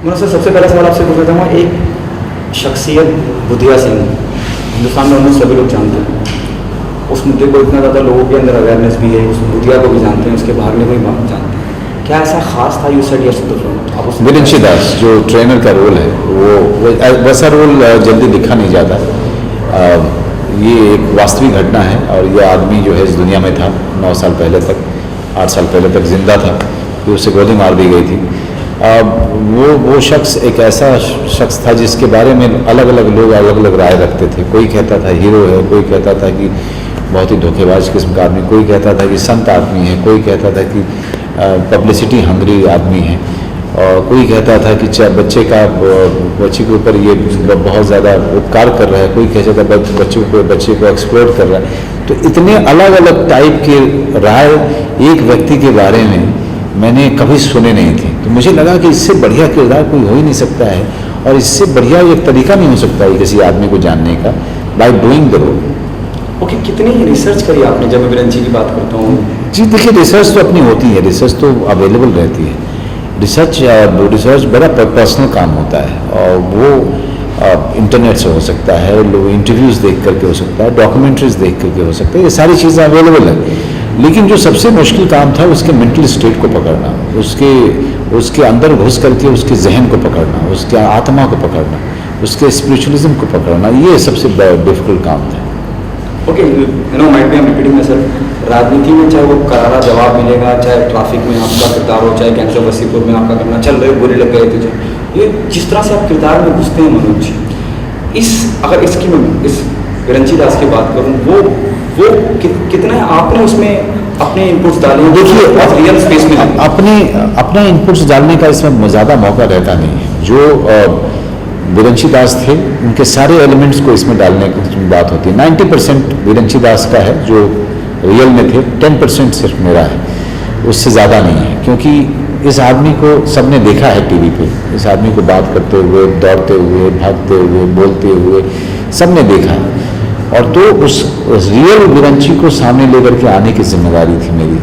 मैं सर सबसे पहला सवाल आपसे पूछना चाहूँगा, एक शख्सियत बुधिया सिंह हिंदुस्तान में उन्हें सभी लोग जानते हैं, उस मुद्दे को इतना ज़्यादा लोगों के अंदर अवेयरनेस भी है, उस बुधिया को भी जानते हैं, उसके भागने को भी जानते हैं, क्या ऐसा खास था you said yes to the front? Viranchi Das जो ट्रेनर का रोल है वो वैसा रोल जल्दी दिखा नहीं जाता। ये एक वास्तविक घटना है और ये आदमी जो है इस दुनिया में था 9 साल पहले तक, 8 साल पहले तक जिंदा था, फिर उसे गोली मार दी गई थी। वो शख्स एक ऐसा शख्स था जिसके बारे में अलग अलग लोग अलग अलग राय रखते थे। कोई कहता था हीरो है, कोई कहता था कि बहुत ही धोखेबाज किस्म का आदमी, कोई कहता था कि संत आदमी है, कोई कहता था कि पब्लिसिटी हंग्री आदमी है, और कोई कहता था कि बच्चे के ऊपर ये बहुत ज़्यादा उपकार कर रहा है, कोई कहता था बच्चे को एक्सप्लोर कर रहा है। तो इतने अलग अलग टाइप के राय एक व्यक्ति के बारे में मैंने कभी सुने नहीं थे। तो मुझे लगा कि इससे बढ़िया किरदार कोई हो ही नहीं सकता है, और इससे बढ़िया एक तरीका नहीं हो सकता है किसी आदमी को जानने का, by doing the role. Okay, कितनी रिसर्च करी आपने? जब मैं विरंची की बात करता हूँ जी, देखिए रिसर्च तो अपनी होती है, रिसर्च तो अवेलेबल रहती है। रिसर्च बड़ा पर्सनल काम होता है, और वो इंटरनेट से हो सकता है, लोग इंटरव्यूज़ देख करके हो सकता है, डॉक्यूमेंट्रीज देख करके हो सकता है, ये सारी चीज़ें अवेलेबल है। लेकिन जो सबसे मुश्किल काम था उसके मेंटल स्टेट को पकड़ना, उसके अंदर घुस करके उसके जहन को पकड़ना, उसके आत्मा को पकड़ना, उसके स्पिरिचुअलिज्म को पकड़ना, ये सबसे डिफिकल्ट काम था। Okay, might be I am repeating myself, राजनीति में चाहे वो करारा जवाब मिलेगा, चाहे ट्रैफिक में आपका किरदार हो, चाहे कैंसर वसीपुर में आपका करना चल रहे गोली लग गए तुझे, ये जिस तरह से आप किरदार में घुसते हैं मनोज जी, अगर इसकी मैं इस विरंची दास की बात करूँ, वो कितना आपने उसमें अपने इनपुट्स डाले? देखिए, रियल स्पेस में अपना इनपुट्स डालने का इसमें ज़्यादा मौका रहता नहीं है। जो विरंची दास थे उनके सारे एलिमेंट्स को इसमें डालने की बात होती है। 90% विरंची दास का है जो रियल में थे, 10% सिर्फ मेरा है, उससे ज़्यादा नहीं है। क्योंकि इस आदमी को सबने देखा है टीवी पे, इस आदमी को बात करते हुए, दौड़ते हुए, भागते हुए, बोलते हुए सबने देखा है, और तो उस रियल विरंची को सामने लेकर के आने की जिम्मेदारी थी मेरी।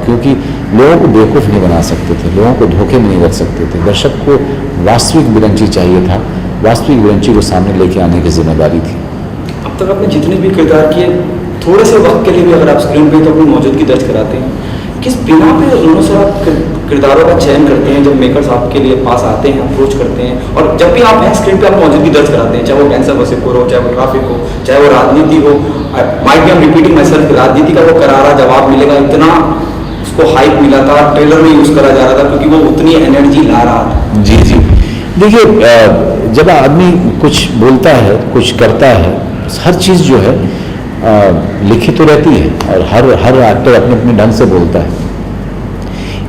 क्योंकि लोगों को बेवकूफ़ नहीं बना सकते थे, लोगों को धोखे में नहीं रख सकते थे। दर्शक को वास्तविक विरंची चाहिए था, वास्तविक विरंची को सामने लेके आने की जिम्मेदारी थी। अब तक आपने जितने भी किरदार किए, थोड़े से वक्त के लिए भी अगर आप स्क्रीन पे तो अपनी मौजूदगी दर्ज कराते हैं, किस बिना पे दोनों से आप किरदारों का चयन करते हैं? जब मेकर्स आपके लिए पास आते हैं, अप्रोच करते हैं, और जब भी आप स्क्रीन पे आप मौजूदगी दर्ज कराते हैं, चाहे वो कैंसर वसीपुर हो, चाहे वो ट्रैफिक हो, चाहे वो राजनीति हो, might be I am repeating myself, राजनीति का वो करारा जवाब मिलेगा, इतना उसको हाइप मिला था, ट्रेलर में यूज़ करा जा रहा था क्योंकि वो उतनी एनर्जी ला रहा था। जी जी, देखिए जब आदमी कुछ बोलता है, कुछ करता है, हर चीज़ जो है लिखी तो रहती है, और हर एक्टर अपने अपने ढंग से बोलता है।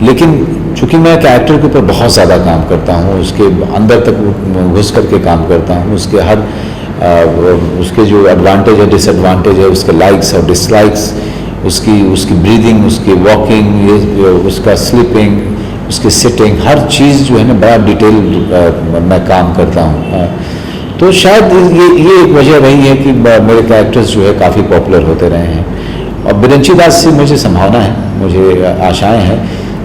लेकिन चूँकि मैं एक एक्टर के ऊपर बहुत ज़्यादा काम करता हूँ, उसके अंदर तक घुस करके काम करता हूँ, उसके जो एडवांटेज है, डिसएडवांटेज है, उसके लाइक्स और डिसलाइक्स, उसकी ब्रीदिंग, उसकी वॉकिंग, उसका स्लीपिंग, उसकी सिटिंग, हर चीज़ जो है ना बड़ा डिटेल मैं काम करता हूँ। तो शायद ये एक वजह रही है कि मेरे कैरेक्टर्स जो है काफ़ी पॉपुलर होते रहे हैं। और विरंची दास से मुझे संभावना है, मुझे आशाएं हैं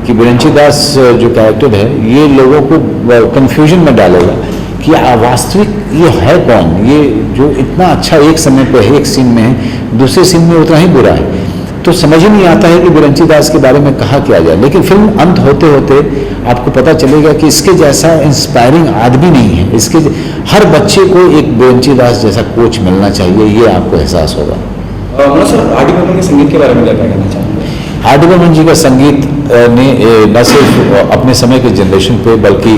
कि विरंची दास जो कैरेक्टर है ये लोगों को कन्फ्यूजन में डालेगा कि वास्तविक ये है कौन, ये जो इतना अच्छा एक समय पे है, एक सीन में है, दूसरे सीन में उतना ही बुरा है। तो समझ ही नहीं आता है कि विरंची दास के बारे में कहा किया जाए। लेकिन फिल्म अंत होते होते आपको पता चलेगा कि इसके जैसा इंस्पायरिंग आदमी नहीं है, इसके हर बच्चे को एक विरंची दास जैसा कोच मिलना चाहिए, ये आपको एहसास होगा। सर, आर डी बर्मन के संगीत के बारे में क्या कहना चाहेंगे? आर डी बर्मन जी का संगीत ने न सिर्फ अपने समय के जनरेशन पे बल्कि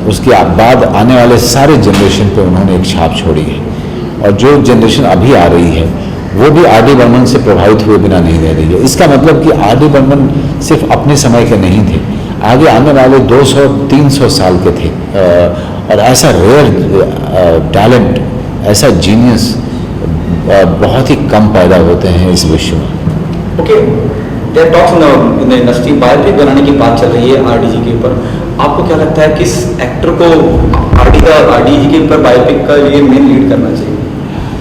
उसके बाद आने वाले सारे जनरेशन पे उन्होंने एक छाप छोड़ी है, और जो जनरेशन अभी आ रही है वो भी आर डी बर्मन से प्रभावित हुए बिना नहीं रह रही है। इसका मतलब कि आर डी बर्मन सिर्फ अपने समय के नहीं थे, आगे आने वाले 200-300 साल के थे, और ऐसा रेयर टैलेंट, ऐसा जीनियस बहुत ही कम पैदा होते हैं इस विश्व में। Okay, there talks in the industry, biopic बनाने की बात चल रही है आरडी जी के ऊपर। आपको क्या लगता है किस एक्टर को आरडी जी के ऊपर बायोपिक का लिए मेन लीड करना चाहिए?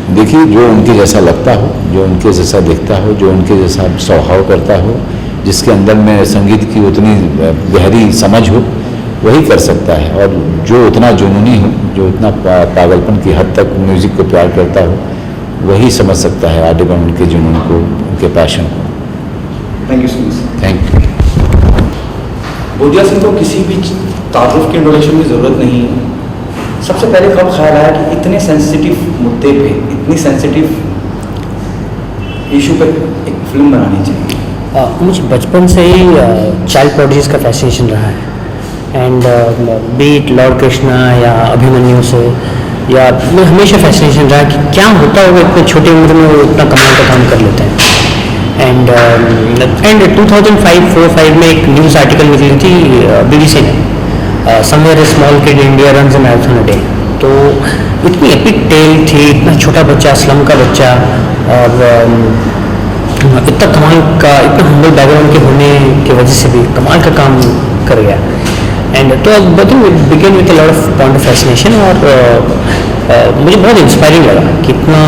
देखिए, जो उनके जैसा लगता हो, जो उनके जैसा दिखता हो, जो उनके जैसा स्वभाव करता हो, जिसके अंदर में संगीत की उतनी गहरी समझ हो, वही कर सकता है, और जो उतना जुनूनी हो, जो उतना पागलपन की हद तक म्यूज़िक को प्यार करता हो, वही समझ सकता है आदिगण उनके जुनून को, उनके पैशन को। Thank you so much. Thank you. Bodhiya Singh को किसी भी तारुफ की इंट्रोडक्शन की ज़रूरत नहीं है। सबसे पहले कब ख्याल आया कि इतने सेंसिटिव मुद्दे पे, इतनी सेंसिटिव इशू पे एक फिल्म बनानी चाहिए? मुझे बचपन से ही चाइल्ड प्रोडिजीज का फैसिनेशन रहा है, एंड बीट लॉर्ड कृष्णा या अभिमन्यु से, या मैं हमेशा फैसिनेशन रहा कि क्या होता होगा इतने छोटी उम्र में वो इतना कमाल का काम कर लेते हैं। एंड 2005 में एक न्यूज़ आर्टिकल निकली थी BBC ने, somewhere A small kid India runs a marathon a day. तो इतनी एपिक टेल थी, इतना छोटा बच्चा, स्लम का बच्चा, और इतना कमाल का, इतना हम्बल बैकग्राउंड के होने की वजह से भी कमाल का काम कर गया। एंड तो I think it begin with a lot of point of fascination, और मुझे बहुत इंस्पायरिंग लगा कि इतना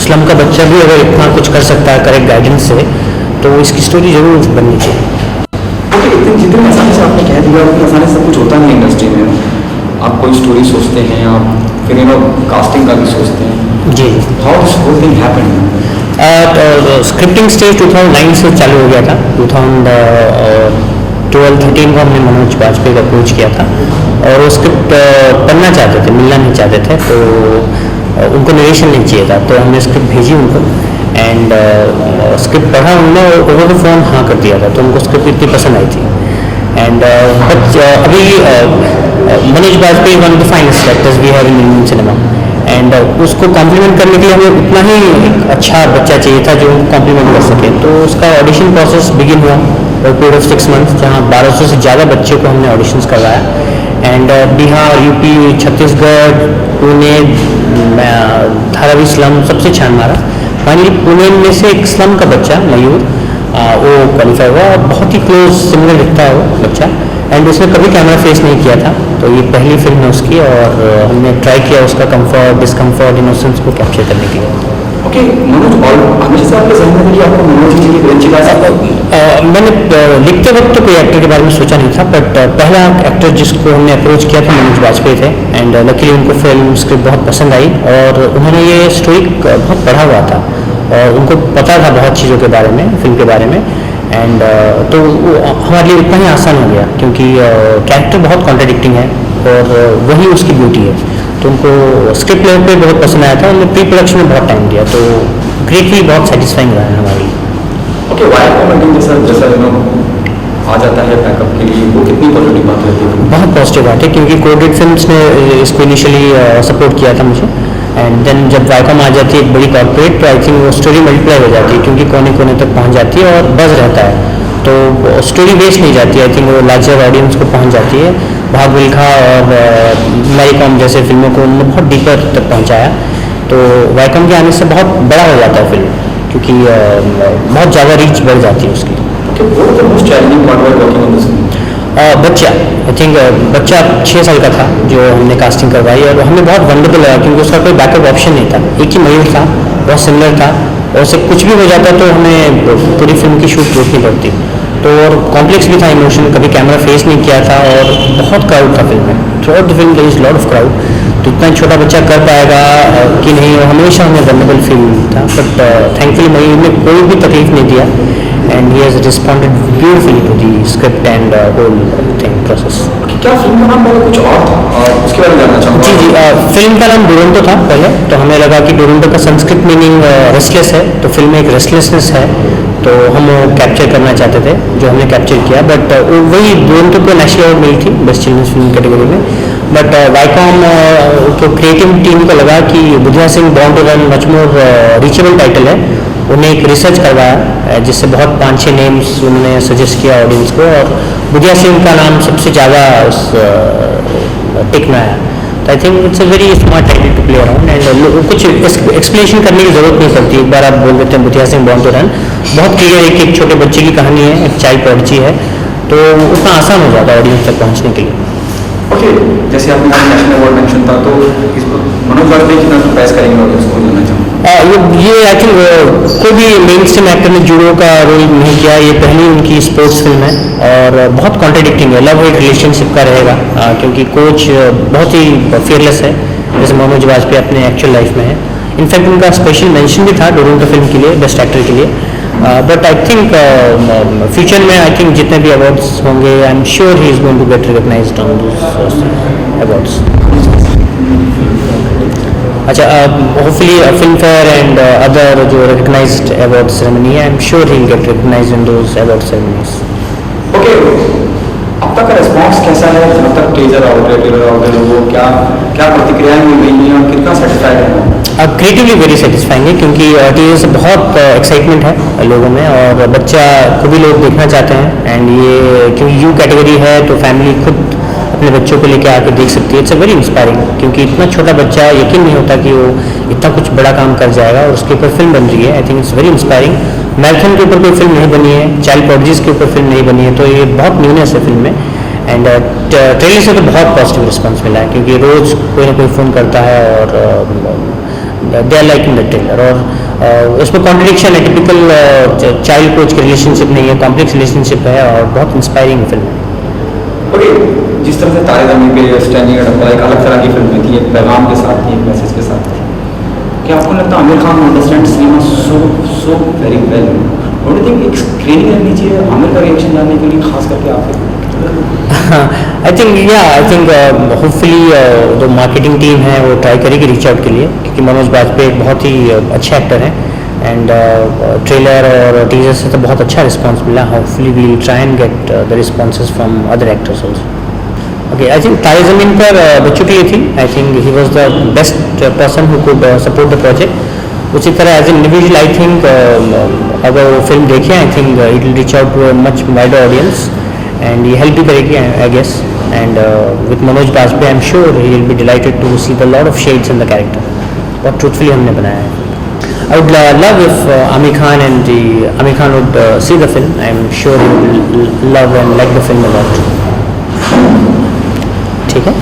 स्लम का बच्चा भी अगर इतना कुछ कर सकता है करेक्ट गाइडेंस से, तो इसकी स्टोरी जरूर बननी चाहिए। ओके, इतनी जितनी आसानी से आपने कह दिया, उतनी आसानी से सब कुछ होता नहीं इंडस्ट्री में। आप कोई स्टोरी सोचते हैं, आप फिर कास्टिंग का भी सोचते हैं। जी, how this whole thing happened? Scripting stage 2009 से चालू हो गया था। 2012-13 को हमने मनोज वाजपेयी को अप्रोच किया था, और वो स्क्रिप्ट पढ़ना चाहते थे, मिलना नहीं चाहते थे, तो उनको नरेशन नहीं चाहिए था, तो हमने स्क्रिप्ट भेजी उनको, एंड स्क्रिप्ट पढ़ा उन्होंने, ओवर द फोन हाँ कर दिया था, तो उनको स्क्रिप्ट इतनी पसंद आई थी। एंड अभी Manoj Vajpayee one of the finest actors we have in Indian cinema, and उसको कॉम्प्लीमेंट करने के लिए हमें उतना ही एक अच्छा बच्चा चाहिए था जो उनको कॉम्प्लीमेंट कर सके। तो उसका ऑडिशन प्रोसेस बिगिन हुआ और पीरियड ऑफ 6 मंथ्स, जहाँ 1200 से ज़्यादा बच्चे को हमने ऑडिशंस करवाया। And Bihar, UP, Chhattisgarh, Pune, Dharavi slum सबसे छान मारा। फाइनली पुणे में से एक स्लम का बच्चा मयूर, वो क्वालिफाई हुआ, और बहुत ही क्लोज सिमिलर दिखता है वो बच्चा, एंड उसने कभी कैमरा फेस नहीं किया था, तो ये पहली फिल्म है उसकी, और हमने ट्राई किया उसका कंफर्ट, डिस्कम्फर्ट, इनोसेंस को कैप्चर करने के लिए। ओके, मनोज, और हमेशा से आपके जहन में था कि आपको मनोज जी की अच्छी बात? मैंने लिखते वक्त तो कोई एक्टर के बारे में सोचा नहीं था, बट पहला एक्टर जिसको हमने अप्रोच किया था मनोज वाजपेयी थे, एंड लकीली उनको फिल्म स्क्रिप्ट बहुत पसंद आई, और उन्होंने ये स्टोरी बहुत पढ़ा हुआ था, और उनको पता था बहुत चीज़ों के बारे में, फिल्म के बारे में, एंड तो हमारे लिए इतना ही आसान हो गया, क्योंकि कैरेक्टर बहुत कॉन्ट्राडिक्टिंग है, और वही उसकी ब्यूटी है। तो उनको स्क्रिप्ट लेवल पे बहुत पसंद आया था, उन्होंने प्री प्रोडक्शन में बहुत टाइम दिया, तो ग्रेटली बहुत सेटिस्फाइंग रहा है हमारे लिए। ओके, वायर कॉमेंटिंग जैसा आ जाता है बैकअप के लिए, वो कितनी पॉजिटिव बात रहती है? बहुत पॉजिटिव बात है, क्योंकि कोडेड फिल्म्स ने इसको इनिशियली सपोर्ट किया था मुझे, एंड देन जब वाइकॉम आ जाती है एक बड़ी कॉर्पोरेट, तो आई थिंक वो स्टोरी मल्टीप्लाई हो जाती है, क्योंकि कोने कोने तक पहुंच जाती है और बज़ रहता है, तो स्टोरी वेस्ट नहीं जाती है। आई थिंक वो लार्जर ऑडियंस को पहुंच जाती है। भाग मिल्खा और मैरीकॉम जैसे फिल्मों को उन्होंने बहुत डीपर तक पहुंचाया, तो वाइकॉम के आने से बहुत बड़ा हो जाता है फिल्म, क्योंकि बहुत ज़्यादा रीच बढ़ जाती है उसकी। Okay, what was the most challenging part while working on this film? बच्चा, आई थिंक बच्चा 6 साल का था जो हमने कास्टिंग करवाई, और हमें बहुत वंडरफुल लगा, क्योंकि उसका कोई बैकअप ऑप्शन नहीं था, एक ही मयूर था, बहुत सिमिलर था, और उससे कुछ भी हो जाता तो हमें पूरी फिल्म की शूट रोकनी पड़ती, तो और कॉम्प्लेक्स भी था इमोशन, कभी कैमरा फेस नहीं किया था, और बहुत क्राउड था फिल्म में, throughout the film there is lot of crowd, तो इतना छोटा बच्चा कर पाएगा कि नहीं, वो हमेशा हमें वनरेबल फील था, बट थैंकफुली मयूर ने कोई भी तकलीफ नहीं दिया, and he has responded beautifully to the script and whole thing process. क्या फिल्म का नाम पहले कुछ और था, और उसके बारे में जानना चाहूँगा? जी, फिल्म का नाम डुरंतो था पहले, तो हमें लगा कि डुरंतो का संस्कृत मीनिंग रेस्टलेस है, तो फिल्म में एक रेस्टलेसनेस है, तो हम वो कैप्चर करना चाहते थे, जो हमने कैप्चर किया, बट वही डुरंतो को नेशनल अवार्ड मिली थी बेस्ट चिल्ड्रंस फिल्म कैटेगरी में, बट वाइकॉम को क्रिएटिव टीम को लगा कि Budhia Singh born to run much more reachable title है, उन्हें एक रिसर्च करवाया जिससे बहुत 5-6 नेम्स उन्होंने सजेस्ट किया ऑडियंस को, और बुधिया सिंह का नाम सबसे ज़्यादा उस टिक में आया, तो I think it's a very smart title to play around, and कुछ एक्सप्लेनेशन करने की ज़रूरत नहीं पड़ती, एक बार आप बोल देते हैं Budhia Singh born to run, बहुत क्लियर है कि एक छोटे बच्चे की कहानी है, एक चाइल्ड प्रोडिजी है, तो उतना आसान हो जाता है ऑडियंस तक पहुँचने के लिए। ओके, जैसे आपने कहा नेशनल अवार्ड मेंशन था, तो इस पर मनोज वाजपेयी कितना सरप्राइज करेंगे ऑडियंस को, जानना चाहूँगा। ये आई थिंक कोई भी मेन स्ट्रीम एक्टर ने जूडो का रोल नहीं किया, ये पहली उनकी स्पोर्ट्स फिल्म है और बहुत कॉन्ट्राडिक्टिंग है, लव हेट रिलेशनशिप का रहेगा, क्योंकि कोच बहुत ही फियरलेस है जैसे मनोज वाजपेयी अपने एक्चुअल लाइफ में है। इनफैक्ट उनका स्पेशल मेंशन भी था डोरेंटो फिल्म के लिए बेस्ट एक्टर के लिए। बट आई थिंक फ्यूचर में आई थिंक जितने भी अवार्ड्स होंगे I am sure he is going to get recognised on those awards. अच्छा, hopefully Filmfare and other जो रिकॉग्नाइज्ड अवार्ड सेरेमनी है, I am sure he will get recognised in those award ceremonies. Okay, अब तक का response कैसा है? जब तक टीजर आउट है, ट्रेलर आउट है, लोगों क्या क्या प्रतिक्रियाएं मिल रही हैं और कितना सेटिस्फाइड है? क्रिएटिवली वेरी सेटिस्फाइंग है, क्योंकि टीजर से बहुत एक्साइटमेंट है लोगों में और बच्चा को भी लोग देखना चाहते हैं। एंड ये क्योंकि यू कैटेगरी है तो फैमिली खुद अपने बच्चों को लेकर आके देख सकती है। इट्स अ वेरी इंस्पायरिंग, क्योंकि इतना छोटा बच्चा यकीन नहीं होता कि वो इतना कुछ बड़ा काम कर जाएगा और उसके ऊपर फिल्म बन रही है। आई think it's very inspiring. Marathon के ऊपर कोई फिल्म नहीं बनी है, चाइल्ड प्रोडिजीज के ऊपर फिल्म नहीं बनी है, तो ये बहुत न्यूनेस है फिल्म में। एंड ट्रेलर से तो बहुत पॉजिटिव रिस्पॉन्स मिला है, क्योंकि रोज़ कोई ना कोई फ़ोन करता है और they are liking the trailer. और उसमें कॉन्ट्रडिक्शन है, टिपिकल चाइल्ड कोच की रिलेशनशिप नहीं है, कॉम्प्लेक्स रिलेशनशिप है और बहुत इंस्पायरिंग फिल्म है। ओके, जिस तरह से तारे ज़मीन पे स्टैंडिंग एट डब्बा एक अलग तरह की फिल्म थी, एक पैगाम के साथ थी, एक मैसेज के साथ थी, क्या आपको लगता है Aamir Khan understand cinema so very well? Don't you think एक स्क्रीनिंग करनी चाहिए आमिर का रिएक्शन जानने के लिए, खास करके आपके? आई थिंक होपफुली जो मार्केटिंग टीम है वो ट्राई करेगी रीच आउट के लिए, क्योंकि मनोज वाजपेयी एक बहुत ही अच्छे एक्टर हैं। एंड ट्रेलर और टीजर से तो बहुत अच्छा रिस्पांस मिला। Hopefully we will try and get the responses from other actors also. Okay, I think Taare Zameen Par बच्चों के लिए थी। I think he was the best person who could support the project. उसी तरह as an individual I think अगर वो फिल्म देखें, I think it will reach out to a much wider audience and ये हेल्प भी करेगी I guess. And with Manoj Vajpayee I am sure he will be delighted to see the lot of shades in the character. बहुत truthfully हमने बनाया है। I would love if Amir Khan would see the film. I am sure he will love and like the film a lot. ठीक है?